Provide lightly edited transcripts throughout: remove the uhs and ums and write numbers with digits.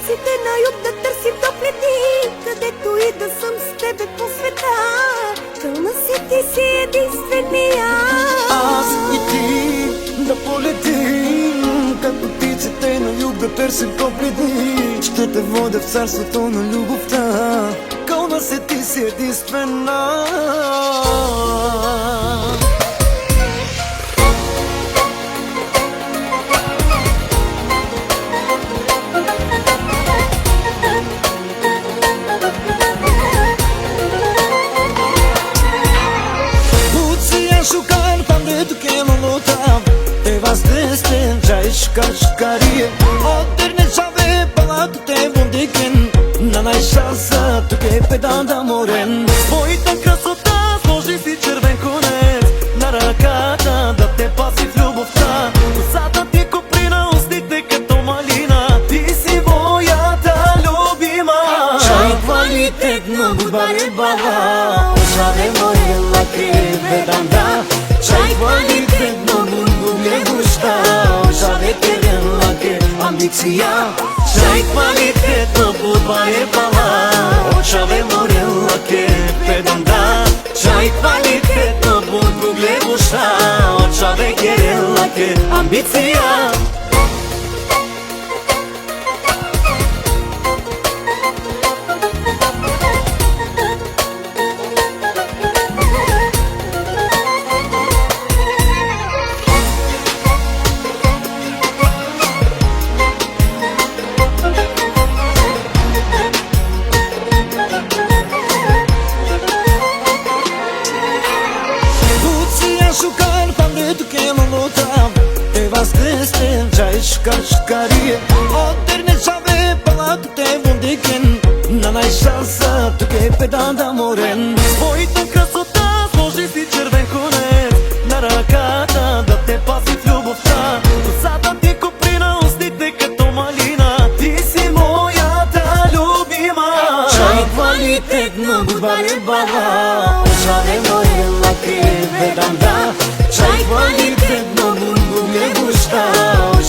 птиците на юг да търсим топли дни, където и да съм с тебе по света. Кълна си, ти си единствения. Аз и ти да полетим, като птиците на юг да търсим топли дни. Ще те водя в царството на любовта. Кълна се, ти си единствена. Шкаrie Oderne chave palato te вундикен на най-шанса, тук е педанда морен. Своята красота сложи си червен конец на ръката да те пази в любовта. Косата ти коприна, устните като малина, ти си моята любима. Чай kvalitetno budbare bala, шаве море лаке педанда. Чай kvalitetno bungugle gusta, шаве керен лаке амбиция. Чай kvalitetno budbare bala, шаве море лаке педанда. Чай kvalitetno bungugle gusta, шаве керен лаке амбиция. Шкаrie Oderne chave palato te вундикен на най-шанса, тук е педанда морен. Своята красота сложи си червен конец на ръката да те пази в любовта. Косата ти коприна, устните като малина, ти си моята любима. Чай kvalitetno budbare bala, шаве море лаке педанда. Чай kvalitetno bungugle gusta,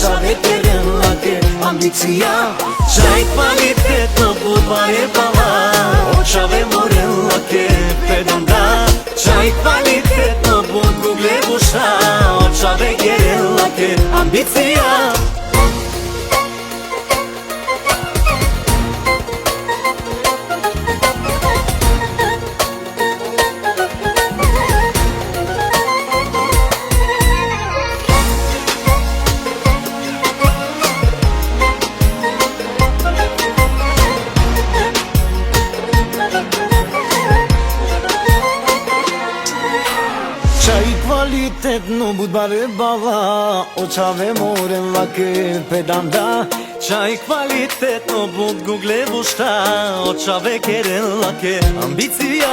шаве керен лаке амбиция. Чай kvalitetno budbare bala, шаве море лаке педанда. Чай kvalitetno bungugle gusta, шаве керен лаке амбиция. Kvalitetno budbare bala, шаве море лаке педанда. Чай kvalitetno bungugle gusta, шаве керен лаке амбиция.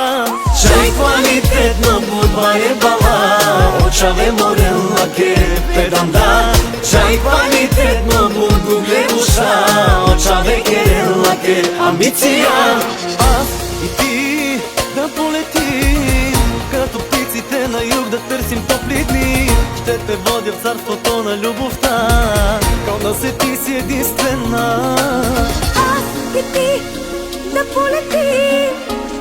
Чай kvalitetno budbare bala, шаве море лаке педанда. Чай kvalitetno bungugle gusta, шаве керен лаке амбиция. Аз и ти да полетим, като птиците на юг да търсим топли дни. Ще те водя в царството на любовта. Кълна се, ти си единствена. Аз и ти да полетим,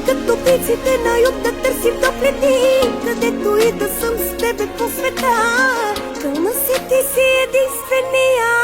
като птиците на юг да търсим топли дни, където и да съм с тебе по света. Кълна си, ти си единствения.